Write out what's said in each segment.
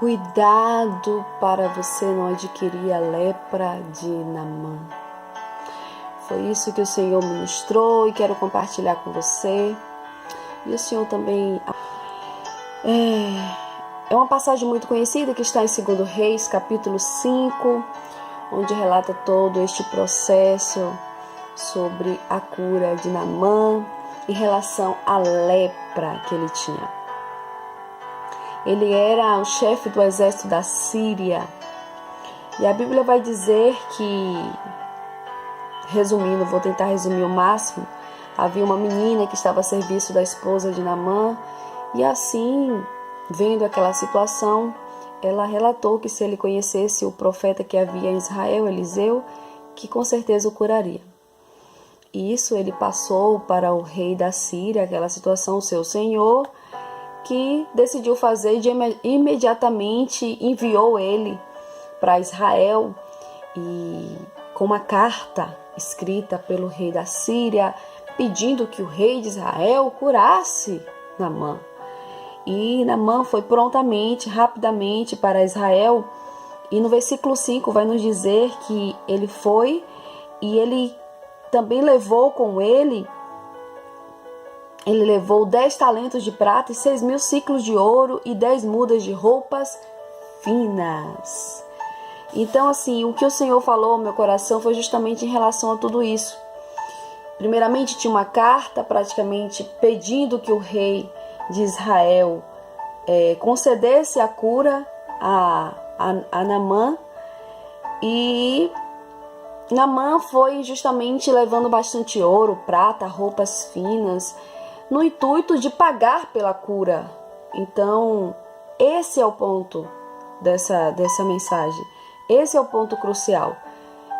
Cuidado para você não adquirir a lepra de Naamã. Foi isso que o Senhor me mostrou e quero compartilhar com você. E o Senhor também... É uma passagem muito conhecida que está em 2 Reis, capítulo 5, onde relata todo este processo sobre a cura de Naamã em relação à lepra que ele tinha. Ele era o chefe do exército da Síria. E a Bíblia vai dizer que, resumindo, vou tentar resumir o máximo, havia uma menina que estava a serviço da esposa de Naamã. E assim, vendo aquela situação, ela relatou que se ele conhecesse o profeta que havia em Israel, Eliseu, que com certeza o curaria. E isso ele passou para o rei da Síria, aquela situação, o seu senhor, que decidiu fazer e imediatamente enviou ele para Israel e com uma carta escrita pelo rei da Síria, pedindo que o rei de Israel curasse Naamã. E Naamã foi prontamente, rapidamente para Israel, e no versículo 5 vai nos dizer que ele foi e ele também levou com ele 10 talentos de prata e 6.000 ciclos de ouro e 10 mudas de roupas finas. Então, assim, o que o Senhor falou ao meu coração foi justamente em relação a tudo isso. Primeiramente, tinha uma carta praticamente pedindo que o rei de Israel concedesse a cura a Naamã. E Naamã foi justamente levando bastante ouro, prata, roupas finas, no intuito de pagar pela cura. Então, esse é o ponto dessa mensagem. Esse é o ponto crucial.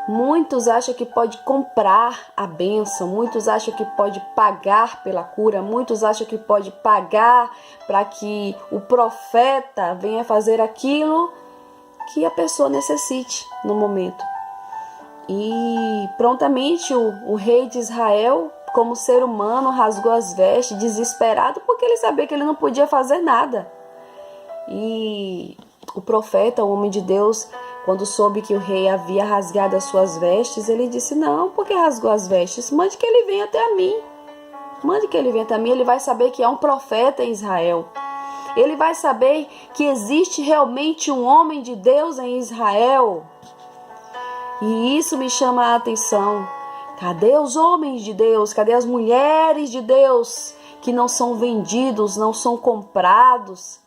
Muitos acham que pode comprar a bênção, muitos acham que pode pagar pela cura, muitos acham que pode pagar para que o profeta venha fazer aquilo que a pessoa necessite no momento. E prontamente o rei de Israel, como ser humano, rasgou as vestes, desesperado, porque ele sabia que ele não podia fazer nada. E o profeta, o homem de Deus, quando soube que o rei havia rasgado as suas vestes, ele disse: não, porque rasgou as vestes? Mande que ele venha até a mim. Mande que ele venha até mim, ele vai saber que há um profeta em Israel. Ele vai saber que existe realmente um homem de Deus em Israel. E isso me chama a atenção. Cadê os homens de Deus? Cadê as mulheres de Deus que não são vendidos, não são comprados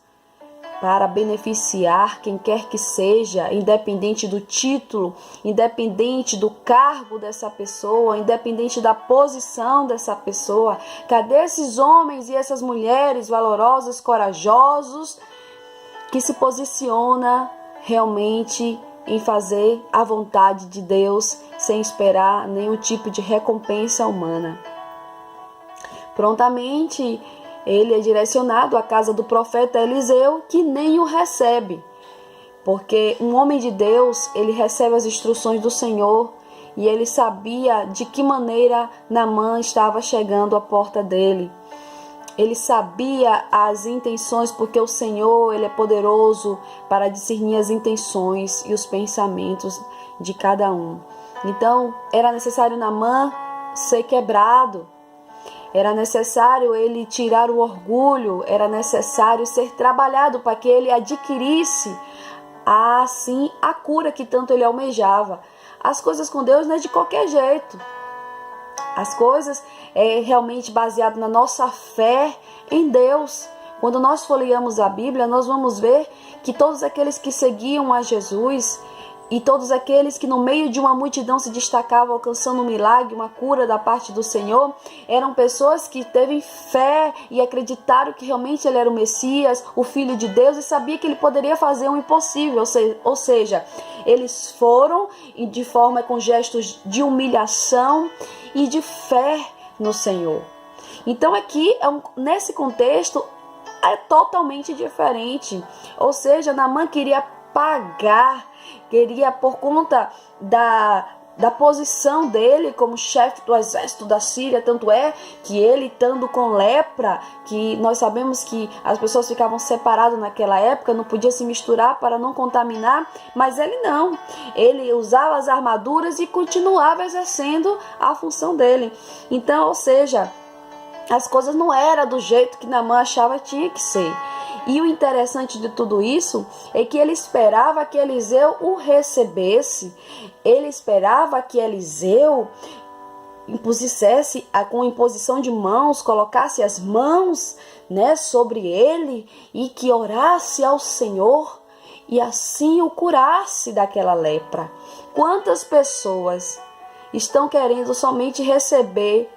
para beneficiar quem quer que seja, independente do título, independente do cargo dessa pessoa, independente da posição dessa pessoa? Cadê esses homens e essas mulheres valorosos, corajosos, que se posicionam realmente em fazer a vontade de Deus sem esperar nenhum tipo de recompensa humana? Prontamente ele é direcionado à casa do profeta Eliseu, que nem o recebe, porque um homem de Deus, ele recebe as instruções do Senhor e ele sabia de que maneira Naamã estava chegando à porta dele. Ele sabia as intenções, porque o Senhor, ele é poderoso para discernir as intenções e os pensamentos de cada um. Então, era necessário Naamã ser quebrado. Era necessário ele tirar o orgulho, era necessário ser trabalhado para que ele adquirisse assim a cura que tanto ele almejava. As coisas com Deus não é de qualquer jeito. As coisas é realmente baseado na nossa fé em Deus. Quando nós folheamos a Bíblia, nós vamos ver que todos aqueles que seguiam a Jesus e todos aqueles que no meio de uma multidão se destacavam alcançando um milagre, uma cura da parte do Senhor, eram pessoas que teve fé e acreditaram que realmente ele era o Messias, o Filho de Deus, e sabia que ele poderia fazer o impossível. Ou seja, eles foram de forma com gestos de humilhação e de fé no Senhor. Então aqui, nesse contexto, é totalmente diferente. Ou seja, Naamã queria pagar, queria por conta da posição dele como chefe do exército da Síria, tanto é que ele estando com lepra, que nós sabemos que as pessoas ficavam separadas naquela época, não podia se misturar para não contaminar, mas ele não, ele usava as armaduras e continuava exercendo a função dele. Então, ou seja, as coisas não eram do jeito que Naamã achava que tinha que ser. E o interessante de tudo isso é que ele esperava que Eliseu o recebesse, ele esperava que Eliseu impusesse com imposição de mãos, colocasse as mãos, né, sobre ele e que orasse ao Senhor e assim o curasse daquela lepra. Quantas pessoas estão querendo somente receber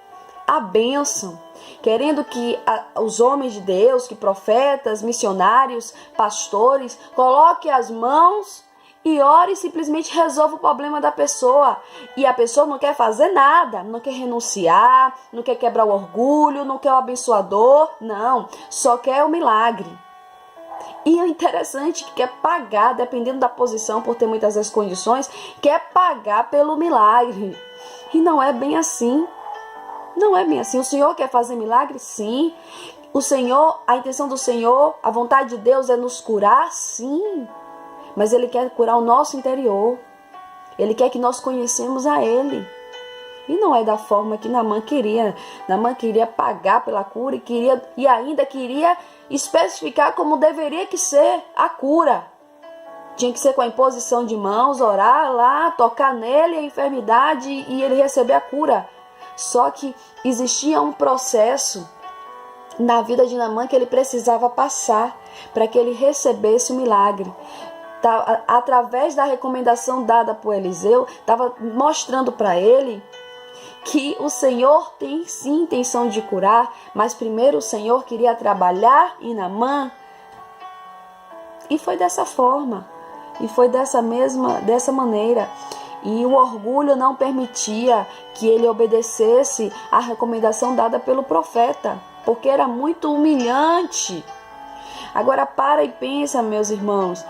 a bênção, querendo que os homens de Deus, que profetas, missionários, pastores, coloquem as mãos e ore e simplesmente resolva o problema da pessoa. E a pessoa não quer fazer nada, não quer renunciar, não quer quebrar o orgulho, não quer o abençoador, não, só quer o milagre. E é interessante que quer pagar, dependendo da posição, por ter muitas vezes condições, quer pagar pelo milagre. E não é bem assim. Não é bem assim. O Senhor quer fazer milagre? Sim. O Senhor, a intenção do Senhor, a vontade de Deus é nos curar? Sim. Mas Ele quer curar o nosso interior. Ele quer que nós conhecemos a Ele. E não é da forma que Naamã queria. Naamã queria pagar pela cura e ainda queria especificar como deveria que ser a cura. Tinha que ser com a imposição de mãos, orar lá, tocar nele a enfermidade e ele receber a cura. Só que existia um processo na vida de Naamã que ele precisava passar para que ele recebesse o milagre. Através da recomendação dada por Eliseu, estava mostrando para ele que o Senhor tem sim intenção de curar, mas primeiro o Senhor queria trabalhar em Naamã. E foi dessa forma, e foi dessa maneira. E o orgulho não permitia que ele obedecesse à recomendação dada pelo profeta, porque era muito humilhante. Agora para e pensa, meus irmãos,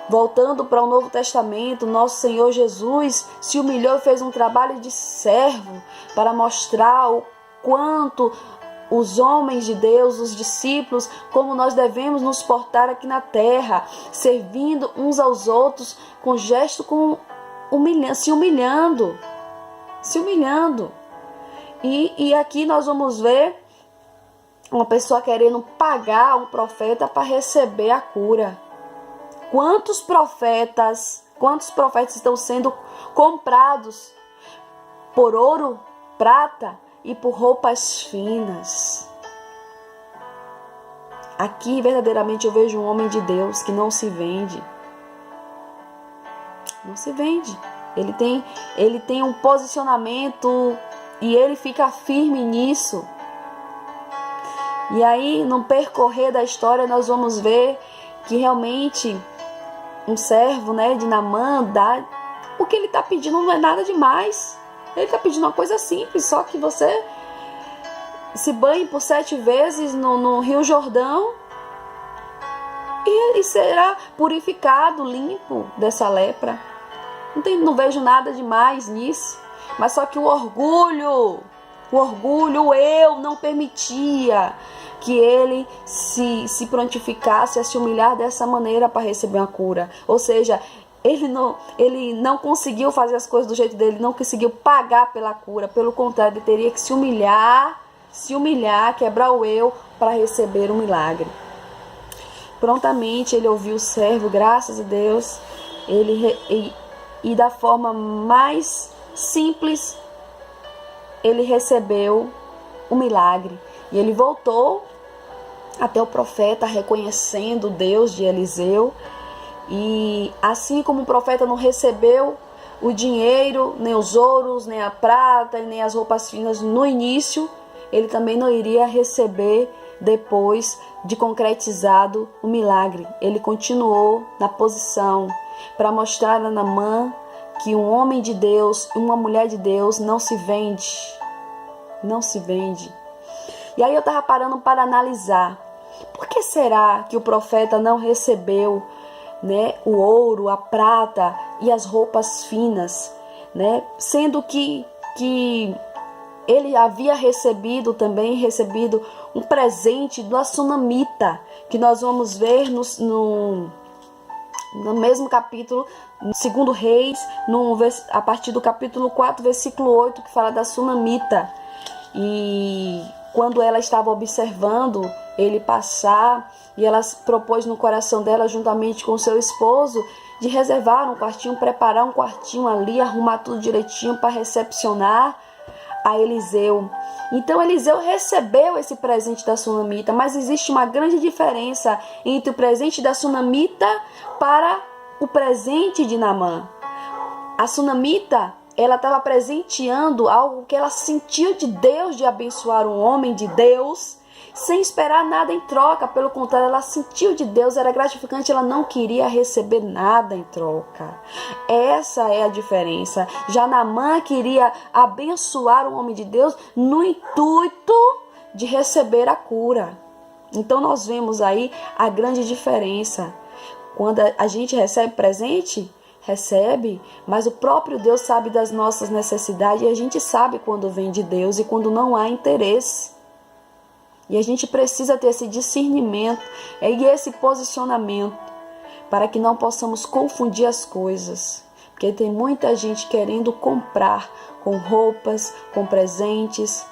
voltando para o Novo Testamento, nosso Senhor Jesus se humilhou e fez um trabalho de servo para mostrar o quanto os homens de Deus, os discípulos, como nós devemos nos portar aqui na terra, servindo uns aos outros com gesto, se humilhando. E aqui nós vamos ver uma pessoa querendo pagar um profeta para receber a cura. Quantos profetas estão sendo comprados por ouro, prata e por roupas finas? Aqui verdadeiramente eu vejo um homem de Deus que não se vende. Não se vende. Ele tem um posicionamento e ele fica firme nisso. E aí, no percorrer da história, nós vamos ver que realmente um servo, né, de Naamã, o que ele está pedindo não é nada demais. Ele está pedindo uma coisa simples, só que você se banhe por 7 vezes no Rio Jordão e será purificado, limpo dessa lepra. Não vejo nada demais nisso. Mas só que o orgulho, eu não permitia que ele se prontificasse a se humilhar dessa maneira para receber uma cura. Ou seja, ele não conseguiu fazer as coisas do jeito dele, não conseguiu pagar pela cura. Pelo contrário, ele teria que se humilhar, quebrar o eu para receber um milagre. Prontamente ele ouviu o servo, graças a Deus, e da forma mais simples, ele recebeu o milagre. E ele voltou até o profeta, reconhecendo o Deus de Eliseu. E assim como o profeta não recebeu o dinheiro, nem os ouros, nem a prata, nem as roupas finas no início, ele também não iria receber depois de concretizado o milagre. Ele continuou na posição para mostrar a Naamã que um homem de Deus, uma mulher de Deus não se vende. Não se vende. E aí eu estava parando para analisar. Por que será que o profeta não recebeu, né, o ouro, a prata e as roupas finas? né? Sendo que ele havia recebido um presente da sunamita, que nós vamos ver no mesmo capítulo, no 2 Reis, a partir do capítulo 4, versículo 8, que fala da sunamita. E quando ela estava observando ele passar, e ela propôs no coração dela, juntamente com seu esposo, de reservar um quartinho, preparar um quartinho ali, arrumar tudo direitinho para recepcionar a Eliseu. Então Eliseu recebeu esse presente da sunamita, mas existe uma grande diferença entre o presente da sunamita para o presente de Naamã. A sunamita, ela estava presenteando algo que ela sentiu de Deus, de abençoar um homem de Deus, sem esperar nada em troca. Pelo contrário, ela sentiu de Deus, era gratificante, ela não queria receber nada em troca. Essa é a diferença. Já Naamã queria abençoar um homem de Deus no intuito de receber a cura. Então nós vemos aí a grande diferença. Quando a gente recebe presente, recebe, mas o próprio Deus sabe das nossas necessidades, e a gente sabe quando vem de Deus e quando não há interesse. E a gente precisa ter esse discernimento e esse posicionamento para que não possamos confundir as coisas. Porque tem muita gente querendo comprar com roupas, com presentes,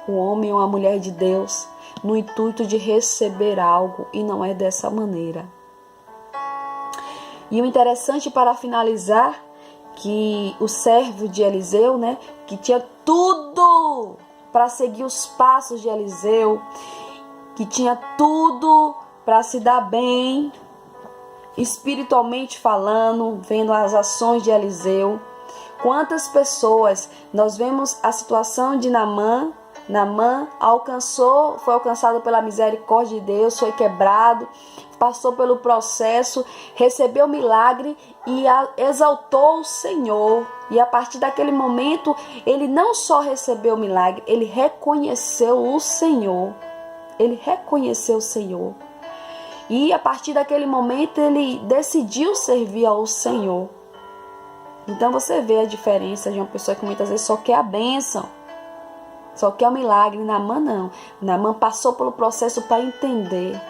um homem ou uma mulher de Deus, no intuito de receber algo, e não é dessa maneira. E o interessante, para finalizar, que o servo de Eliseu, né, que tinha tudo para seguir os passos de Eliseu, que tinha tudo para se dar bem, espiritualmente falando, vendo as ações de Eliseu. Quantas pessoas, nós vemos a situação de Naamã. Naamã foi alcançado pela misericórdia de Deus, foi quebrado, passou pelo processo, recebeu o milagre e exaltou o Senhor. E a partir daquele momento, ele não só recebeu o milagre, ele reconheceu o Senhor. Ele reconheceu o Senhor. E a partir daquele momento, ele decidiu servir ao Senhor. Então você vê a diferença de uma pessoa que muitas vezes só quer a bênção, só quer o milagre. Naamã não. Naamã passou pelo processo para entender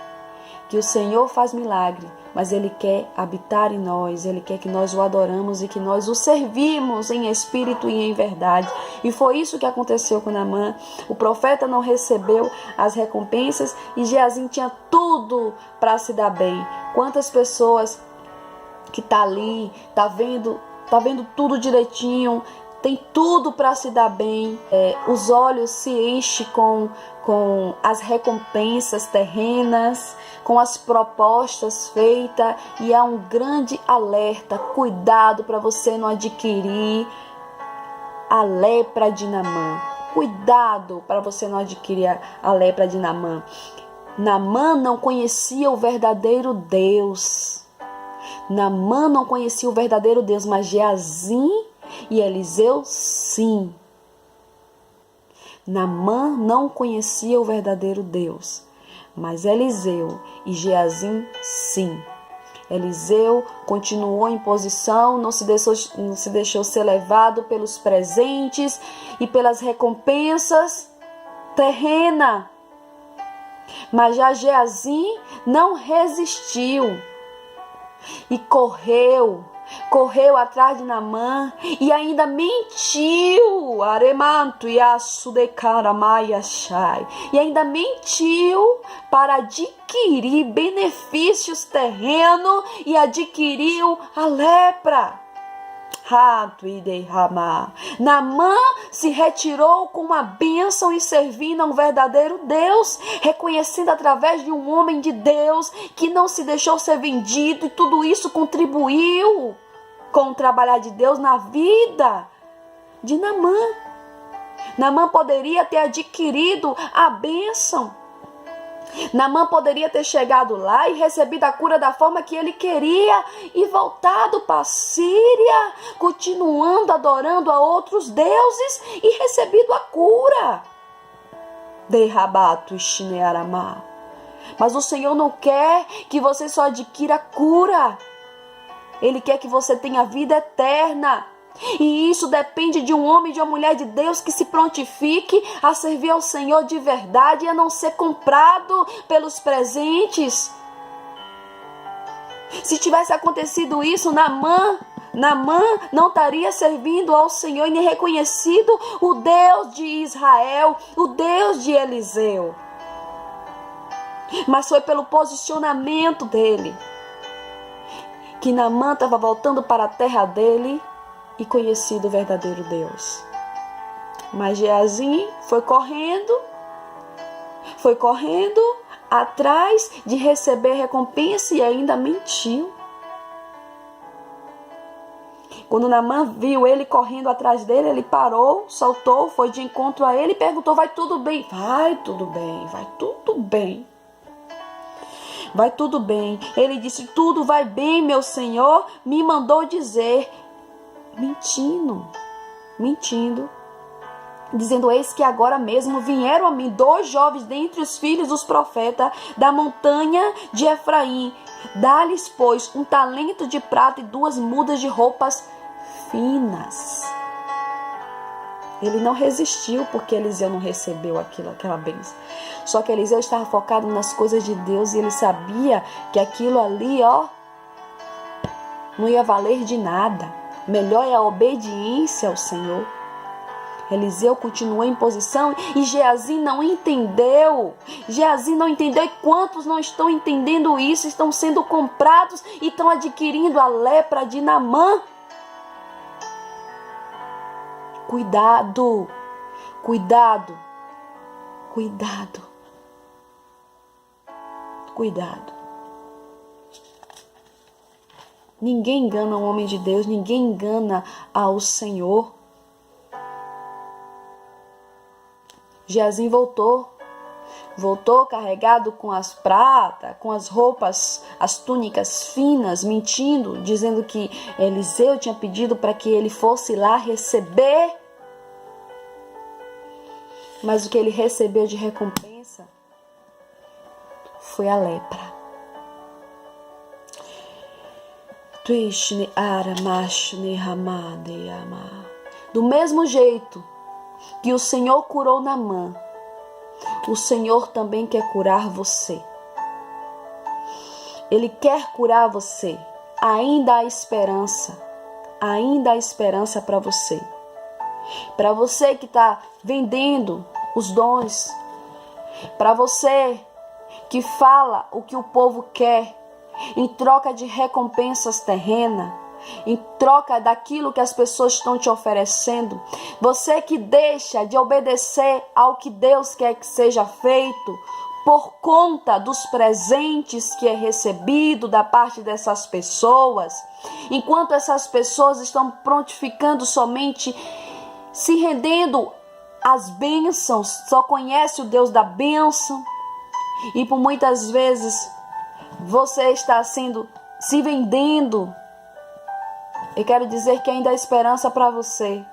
que o Senhor faz milagre, mas Ele quer habitar em nós, Ele quer que nós o adoramos e que nós o servimos em espírito e em verdade. E foi isso que aconteceu com Naamã. O profeta não recebeu as recompensas e Geazi tinha tudo para se dar bem. Quantas pessoas que tá ali, tá vendo tudo direitinho, tem tudo para se dar bem, os olhos se enchem com as recompensas terrenas, com as propostas feitas, e há um grande alerta: cuidado para você não adquirir a lepra de Naamã. Cuidado para você não adquirir a lepra de Naamã. Naamã não conhecia o verdadeiro Deus. Naamã não conhecia o verdadeiro Deus, mas Geazi e Eliseu, sim. Naamã não conhecia o verdadeiro Deus, mas Eliseu e Geazi, sim. Eliseu continuou em posição, não se deixou ser levado pelos presentes e pelas recompensas terrenas. Mas já Geazi não resistiu e correu atrás de Naamã e ainda mentiu, aremanto e e ainda mentiu para adquirir benefícios terrenos e adquiriu a lepra. Naamã se retirou com uma bênção e servindo a um verdadeiro Deus, reconhecendo através de um homem de Deus que não se deixou ser vendido, e tudo isso contribuiu com o trabalhar de Deus na vida de Naamã. Naamã poderia ter adquirido a bênção. Naamã poderia ter chegado lá e recebido a cura da forma que ele queria e voltado para a Síria, continuando adorando a outros deuses, e recebido a cura. Mas o Senhor não quer que você só adquira a cura. Ele quer que você tenha vida eterna. E isso depende de um homem e de uma mulher de Deus que se prontifique a servir ao Senhor de verdade e a não ser comprado pelos presentes. Se tivesse acontecido isso, Naamã não estaria servindo ao Senhor e nem reconhecido o Deus de Israel, o Deus de Eliseu. Mas foi pelo posicionamento dele que Naamã estava voltando para a terra dele e conhecido o verdadeiro Deus. Mas Geazi foi correndo atrás de receber recompensa e ainda mentiu. Quando Naamã viu ele correndo atrás dele, ele parou, saltou, foi de encontro a ele e perguntou: vai tudo bem? Vai tudo bem, vai tudo bem. Vai tudo bem. Ele disse: tudo vai bem, meu senhor me mandou dizer. Mentindo, dizendo: eis que agora mesmo vieram a mim 2 jovens dentre os filhos dos profetas da montanha de Efraim. Dá-lhes, pois, 1 talento de prata e 2 mudas de roupas finas. Ele não resistiu porque Eliseu não recebeu aquela bênção. Só que Eliseu estava focado nas coisas de Deus e ele sabia que aquilo ali, não ia valer de nada. Melhor é a obediência ao Senhor. Eliseu continuou em posição e Geazi não entendeu. E quantos não estão entendendo isso? Estão sendo comprados e estão adquirindo a lepra de Naamã. Cuidado. Ninguém engana um homem de Deus, ninguém engana ao Senhor. Geazi voltou carregado com as pratas, com as roupas, as túnicas finas, mentindo, dizendo que Eliseu tinha pedido para que ele fosse lá receber. Mas o que ele recebeu de recompensa foi a lepra. Do mesmo jeito que o Senhor curou Naamã, o Senhor também quer curar você. Ele quer curar você. Ainda há esperança. Ainda há esperança para você. Para você que está vendendo os dons. Para você que fala o que o povo quer em troca de recompensas terrenas, em troca daquilo que as pessoas estão te oferecendo. Você que deixa de obedecer ao que Deus quer que seja feito por conta dos presentes que é recebido da parte dessas pessoas, enquanto essas pessoas estão prontificando somente, se rendendo às bênçãos, só conhece o Deus da bênção, e por muitas vezes você está se vendendo. Eu quero dizer que ainda há esperança para você.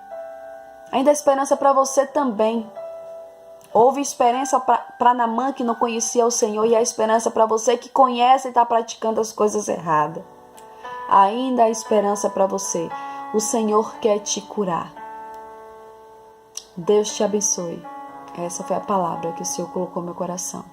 Ainda há esperança para você também. Houve esperança para Naamã que não conhecia o Senhor, e há esperança para você que conhece e está praticando as coisas erradas. Ainda há esperança para você. O Senhor quer te curar. Deus te abençoe. Essa foi a palavra que o Senhor colocou no meu coração.